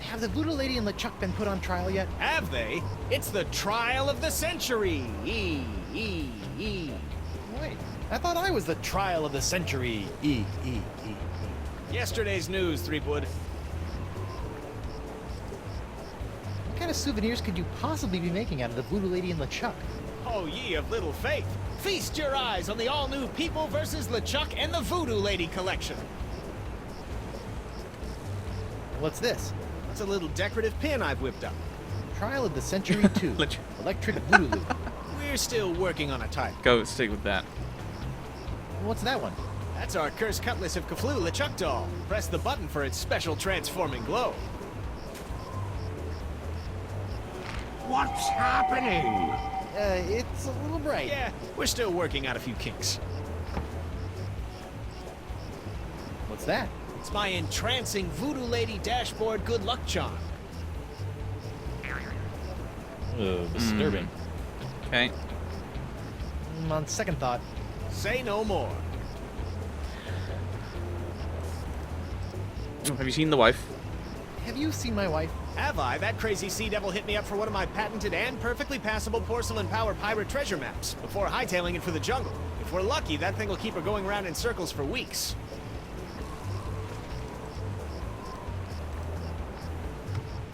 Have the Voodoo Lady and LeChuck been put on trial yet? Have they? It's the trial of the century. Wait, I thought I was the trial of the century. Yesterday's news, Threepwood. What kind of souvenirs could you possibly be making out of the Voodoo Lady and LeChuck? Oh, ye of little faith. Feast your eyes on the all-new People vs. LeChuck and the Voodoo Lady collection. What's this? It's a little decorative pin I've whipped up. Trial of the Century 2. Electric Voodoo Loop. We're still working on a title. Go, stick with that. What's that one? That's our Cursed Cutlass of Cthulhu LeChuck doll. Press the button for its special transforming glow. What's happening? It's a little bright. Yeah, we're still working out a few kinks. What's that? It's my entrancing Voodoo Lady dashboard good luck charm. Disturbing. Okay. On second thought. Say no more. Have you seen the wife? Have you seen my wife? Have I? That crazy sea devil hit me up for one of my patented and perfectly passable porcelain power pirate treasure maps before hightailing it for the jungle. If we're lucky, that thing will keep her going around in circles for weeks.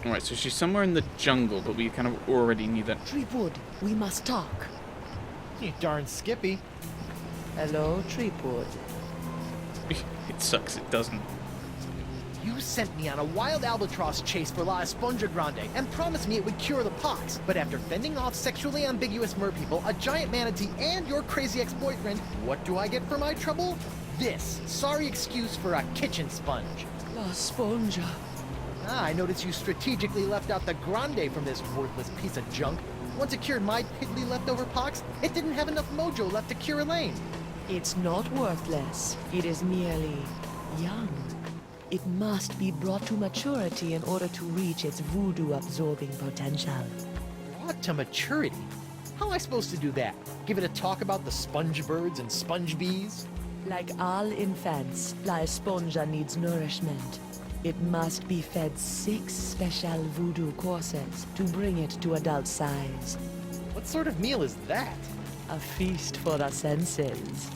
Alright, so she's somewhere in the jungle, but we kind of already knew that. Threepwood, we must talk. You darn Skippy. Hello, Threepwood. It sucks, it doesn't. You sent me on a wild albatross chase for La Esponja Grande and promised me it would cure the pox. But after fending off sexually ambiguous merpeople, a giant manatee, and your crazy ex-boyfriend, what do I get for my trouble? This sorry excuse for a kitchen sponge. La Sponja. Ah, I noticed you strategically left out the Grande from this worthless piece of junk. Once it cured my piddly leftover pox, it didn't have enough mojo left to cure Elaine. It's not worthless. It is merely young. It must be brought to maturity in order to reach its voodoo-absorbing potential. Brought to maturity? How am I supposed to do that? Give it a talk about the sponge birds and sponge bees? Like all infants, La Esponja needs nourishment. It must be fed 6 special voodoo courses to bring it to adult size. What sort of meal is that? A feast for the senses.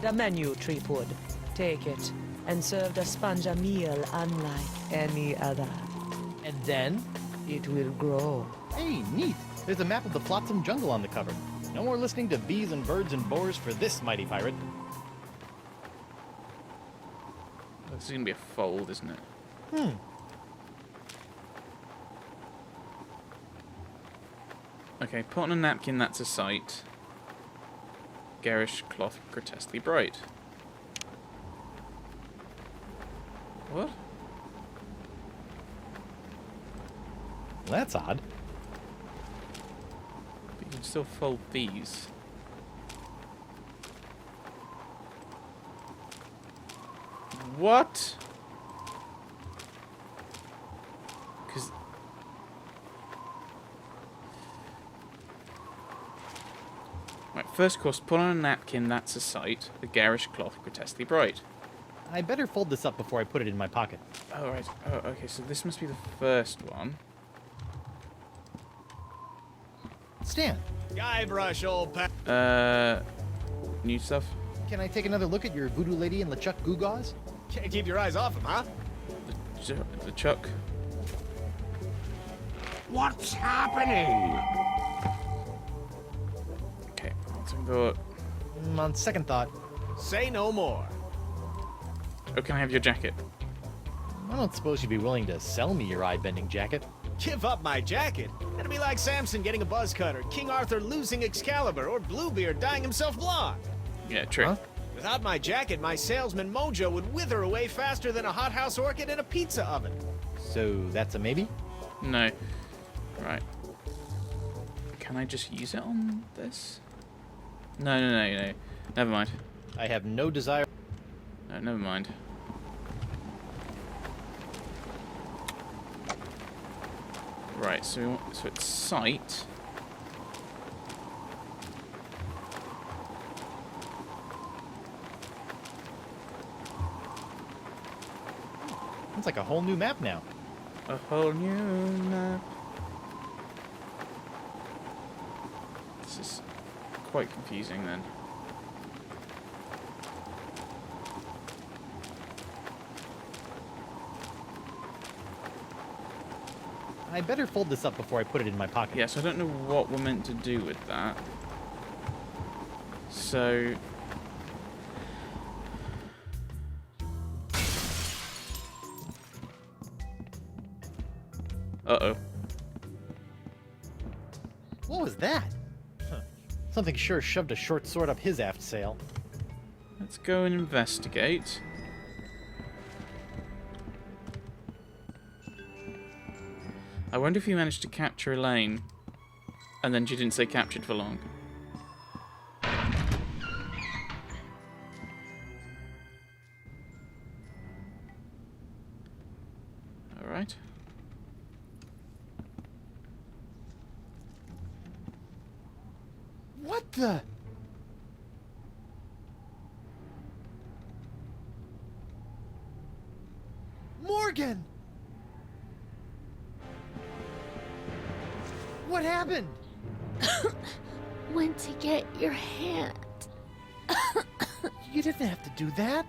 The menu, Threepwood. Take it, and serve the sponge a meal unlike any other. And then? It will grow. Hey, neat. There's a map of the Flotsam Jungle on the cover. No more listening to bees and birds and boars for this mighty pirate. This is going to be a fold, isn't it? Okay, put on a napkin, that's a sight. Garish cloth, grotesquely bright. What? That's odd. But you can still fold these. What? Because... Right, first course, put on a napkin, that's a sight. The garish cloth, grotesquely bright. I better fold this up before I put it in my pocket. Oh, right. Oh, okay, so this must be the first one. Stan, Guybrush, old pal. New stuff? can I take another look at your Voodoo Lady and LeChuck Goo-Gaws? Can't keep your eyes off him, huh? The Chuck. What's happening? Okay, let's go. On second thought, Say no more. Oh, can I have your jacket? I don't suppose you'd be willing to sell me your eye-bending jacket. Give up my jacket? That'd be like Samson getting a buzz cut, or King Arthur losing Excalibur, or Bluebeard dyeing himself blonde. Yeah, true. Huh? Without my jacket, my salesman mojo would wither away faster than a hothouse orchid in a pizza oven. So that's a maybe? No. Right. Can I just use it on this? No. Never mind. I have no desire. No, never mind. Right, so it's sight. It's like a whole new map now. A whole new map. This is quite confusing then. I better fold this up before I put it in my pocket. Yes, I don't know what we're meant to do with that. So... Uh-oh. What was that? Huh. Something sure shoved a short sword up his aft sail. Let's go and investigate. I wonder if you managed to capture Elaine, and then she didn't stay captured for long. Alright. What the? Morgan! What happened? Went to get your hand. You didn't have to do that.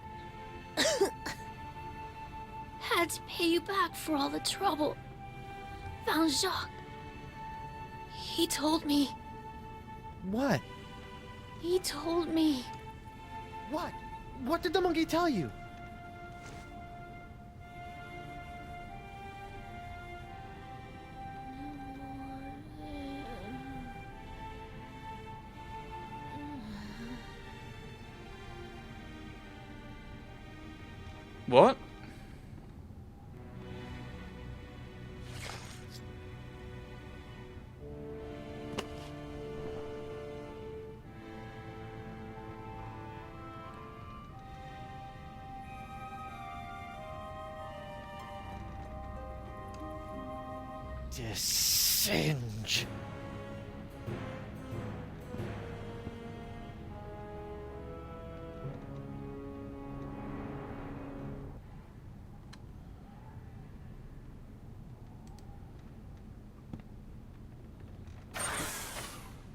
Had to pay you back for all the trouble. Found Jacques. He told me. What? He told me. What? What did the monkey tell you? What? Singe.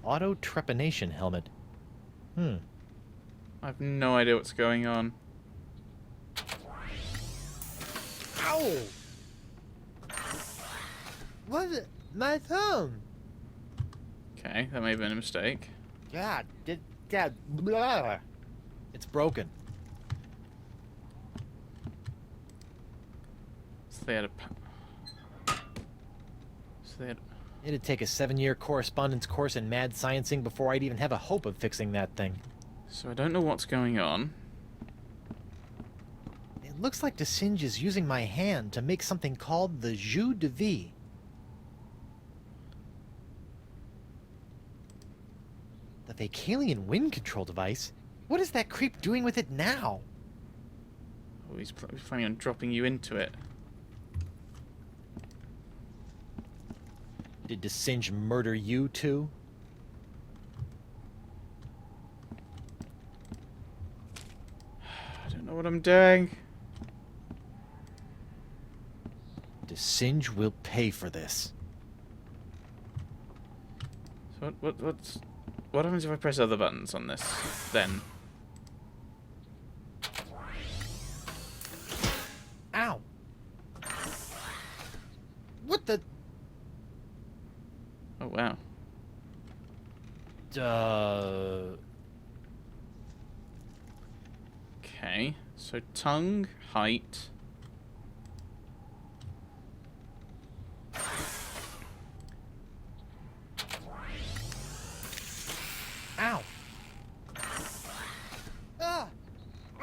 Auto trepanation helmet. I have no idea what's going on. Ow! What is it? My thumb! Okay, that may have been a mistake. God, blah. It's broken. So they had a... So they had... It'd take a 7-year correspondence course in mad sciencing before I'd even have a hope of fixing that thing. So I don't know what's going on. It looks like the Singe is using my hand to make something called the Jus de Vie. The Vacalian wind control device? What is that creep doing with it now? Oh, he's planning on dropping you into it. Did the Singe murder you too? I don't know what I'm doing. The Singe will pay for this. So what happens if I press other buttons on this then? Ow! What the? Oh wow. Okay, so tongue, height. Ow! Ah!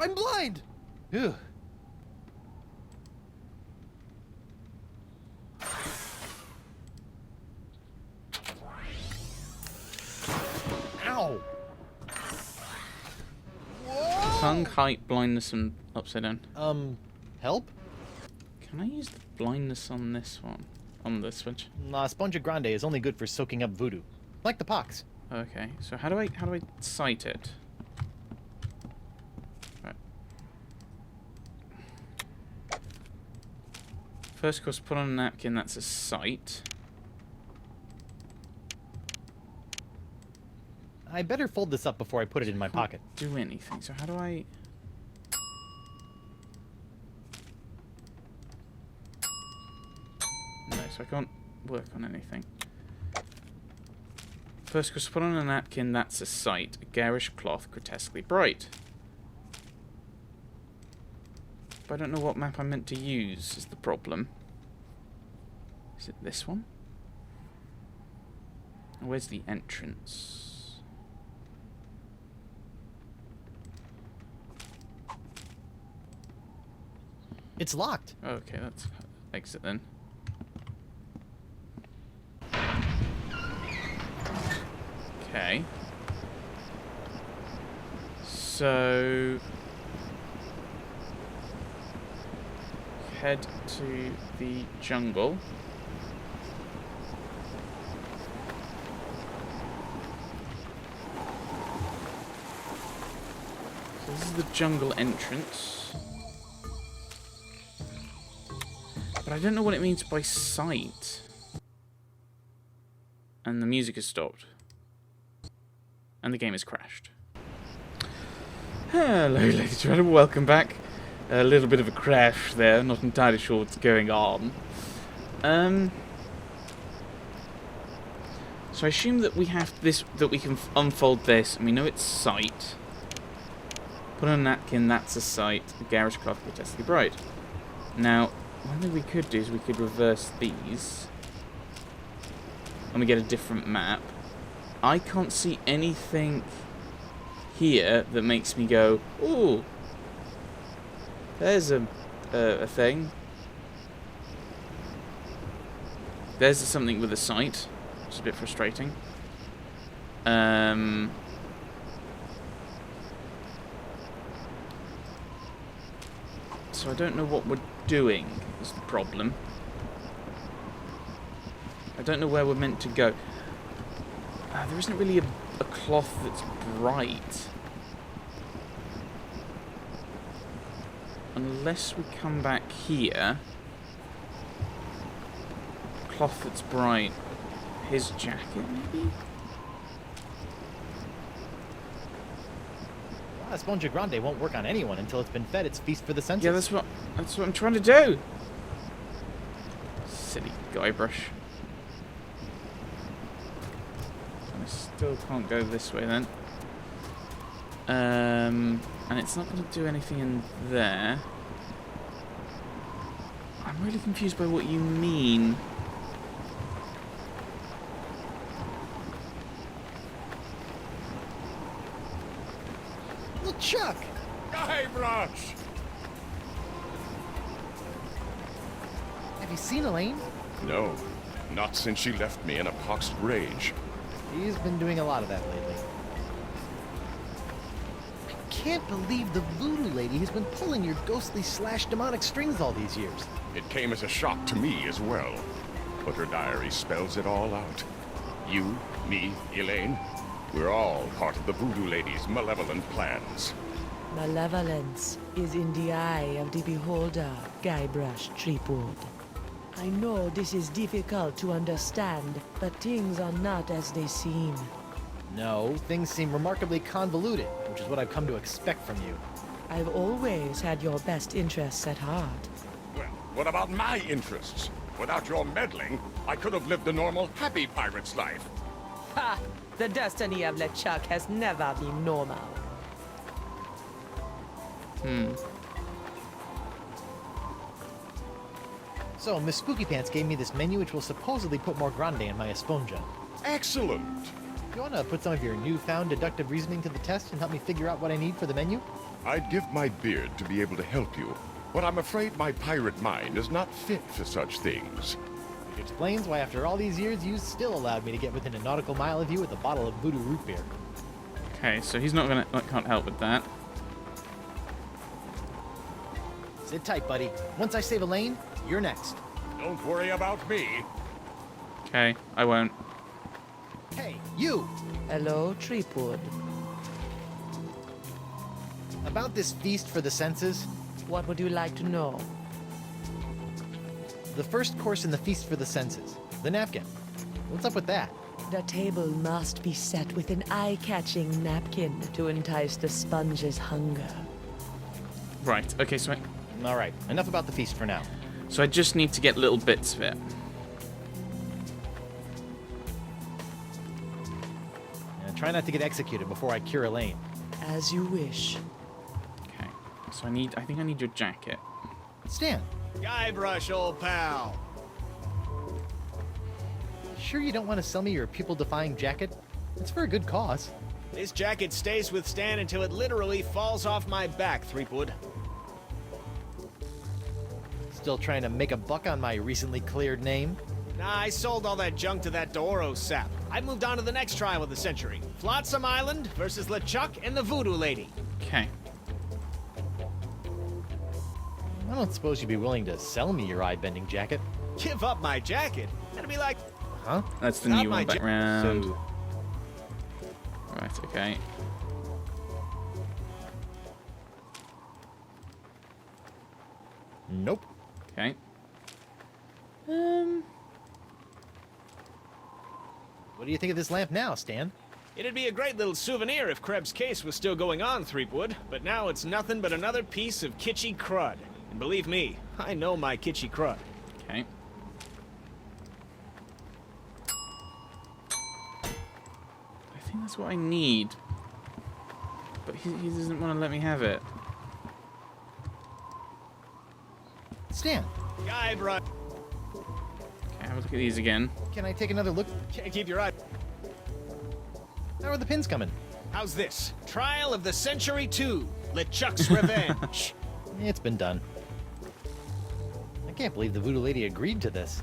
I'm blind! Ew. Ow! Whoa! Tongue, height, blindness, and upside down. Help? Can I use the blindness on this one? On the switch? La Sponja Grande is only good for soaking up voodoo. Like the pox. Okay, so how do I sight it? Right. First course, put on a napkin. That's a sight. I better fold this up before I put it in my pocket. Do anything. So how do I... No, so I can't work on anything. First course, put on a napkin. That's a sight. A garish cloth, grotesquely bright. But I don't know what map I'm meant to use is the problem. Is it this one? Where's the entrance? It's locked. Okay, that's exit then. Okay. So head to the jungle. So this is the jungle entrance. But I don't know what it means by sight. And the music has stopped. And the game has crashed. Hello, ladies and gentlemen, welcome back. A little bit of a crash there, not entirely sure what's going on. So I assume that we have this, that we can unfold this, and we know it's sight. Put on a napkin, that's a sight. The garish cloth, grotesquely bright. Now, one thing we could do is we could reverse these. And we get a different map. I can't see anything here that makes me go, ooh, there's a thing. There's something with a sight, which is a bit frustrating. So I don't know what we're doing is the problem. I don't know where we're meant to go. There isn't really a cloth that's bright. Unless we come back here. Cloth that's bright. His jacket, maybe? La Esponja Grande won't work on anyone until it's been fed its feast for the senses. Yeah, that's what I'm trying to do. Silly Guybrush. I still can't go this way then. And it's not going to do anything in there. I'm really confused by what you mean. Look, Chuck! Guybrush! Have you seen Elaine? No, not since she left me in a poxed rage. He's been doing a lot of that lately. I can't believe the voodoo lady has been pulling your ghostly / demonic strings all these years. It came as a shock to me as well. But her diary spells it all out. You, me, Elaine, we're all part of the voodoo lady's malevolent plans. Malevolence is in the eye of the beholder, Guybrush Threepwood. I know this is difficult to understand, but things are not as they seem. No, things seem remarkably convoluted, which is what I've come to expect from you. I've always had your best interests at heart. Well, what about my interests? Without your meddling, I could have lived a normal, happy pirate's life. Ha! The destiny of LeChuck has never been normal. So, Miss Spooky Pants gave me this menu which will supposedly put more grande in my esponja. Excellent! You wanna put some of your newfound deductive reasoning to the test and help me figure out what I need for the menu? I'd give my beard to be able to help you, but I'm afraid my pirate mind is not fit for such things. Which explains why after all these years you still allowed me to get within a nautical mile of you with a bottle of voodoo root beer. Okay, so he's not gonna, can't help with that. Sit tight, buddy. Once I save Elaine, you're next. Don't worry about me. Okay, I won't. Hey, you! Hello, Threepwood. About this feast for the senses, What would you like to know? The first course in the Feast for the Senses. The napkin. What's up with that? The table must be set with an eye-catching napkin to entice the sponge's hunger. Right, okay, so Alright, enough about the feast for now. I just need to get little bits of it. And try not to get executed before I cure Elaine. As you wish. Okay, so I think I need your jacket. Stan, Guybrush, old pal. sure you don't want to sell me your pupil-defying jacket? It's for a good cause. This jacket stays with Stan until it literally falls off my back, Threepwood. Still trying to make a buck on my recently cleared name? Nah, I sold all that junk to that Doro sap. I moved on to the next trial of the century. Flotsam Island versus LeChuck and the Voodoo Lady. Okay. I don't suppose you'd be willing to sell me your eye-bending jacket. Give up my jacket? That'd be like... Huh? That's the Not new my one back ja- round. So, Right, okay. nope. Okay. What do you think of this lamp now, Stan? It'd be a great little souvenir if Krebs' case was still going on, Threepwood, but now it's nothing but another piece of kitschy crud. And believe me, I know my kitschy crud. Okay. I think that's what I need. But he doesn't want to let me have it. Stan, Guybrush, Okay, have a look at these again. can I take another look? can't keep your eye... How are the pins coming? How's this? Trial of the Century 2. LeChuck's Revenge. It's been done. I can't believe the Voodoo Lady agreed to this.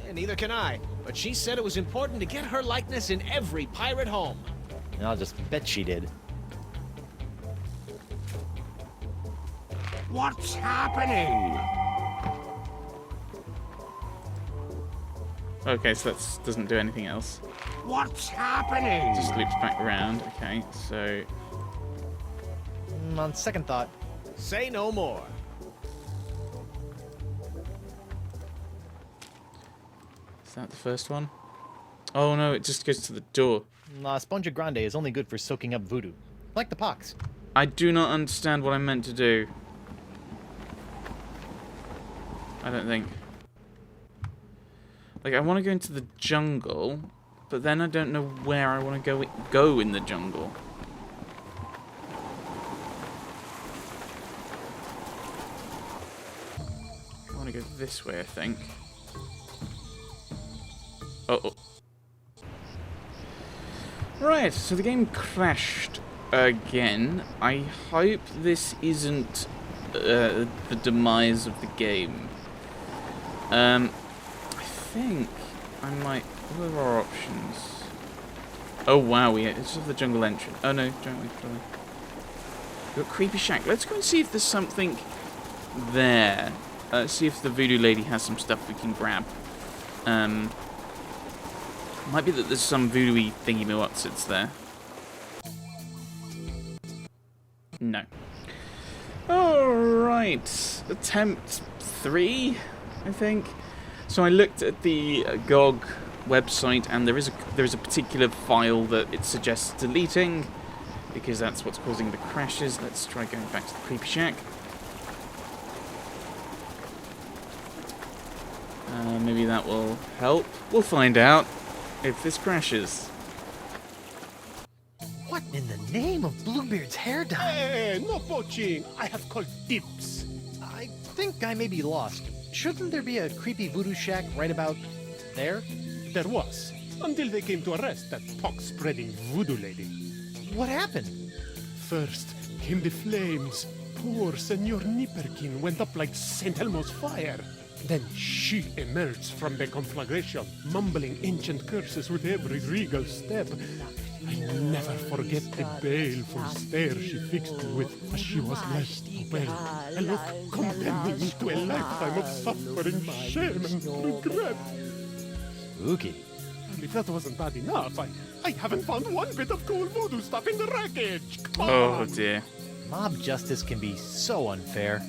And neither can I. But she said it was important to get her likeness in every pirate home. And I'll just bet she did. What's happening? Okay, so that doesn't do anything else. What's happening? Just loops back around. Okay, so On second thought, Say no more. is that the first one? Oh no, it just goes to the door. La Esponja Grande is only good for soaking up voodoo. Like the pox. I do not understand what I'm meant to do. I don't think. Like, I want to go into the jungle, but then I don't know where I want to go in the jungle. I want to go this way, I think. Oh. Right, so the game crashed again. I hope this isn't the demise of the game. I think I might... What are our options? Oh wow, we just have the jungle entrance. Oh no, don't we? We've got Creepy Shack. Let's go and see if there's something there. See if the Voodoo Lady has some stuff we can grab. Might be that there's some voodoo-y thingy-me-whatsits there. No. Alright. Attempt 3, I think. So I looked at the GOG website, and there is a particular file that it suggests deleting, because that's what's causing the crashes. Let's try going back to the Creepy Shack. Maybe that will help. We'll find out if this crashes. What in the name of Bluebeard's hair dye? Hey, no poaching. I have called dibs. I think I may be lost. Shouldn't there be a creepy voodoo shack right about there? There was, until they came to arrest that pox-spreading voodoo lady. What happened? First came the flames. Poor Senor Nipperkin went up like St. Elmo's fire. Then she emerged from the conflagration, mumbling ancient curses with every regal step. I never forget the baleful stare she fixed me with as she was left away. A look condemning me to a lifetime of suffering, shame, and regret. Spooky. And if that wasn't bad enough, I haven't found one bit of cool voodoo stuff in the wreckage. Come Oh on. dear. Mob justice can be so unfair.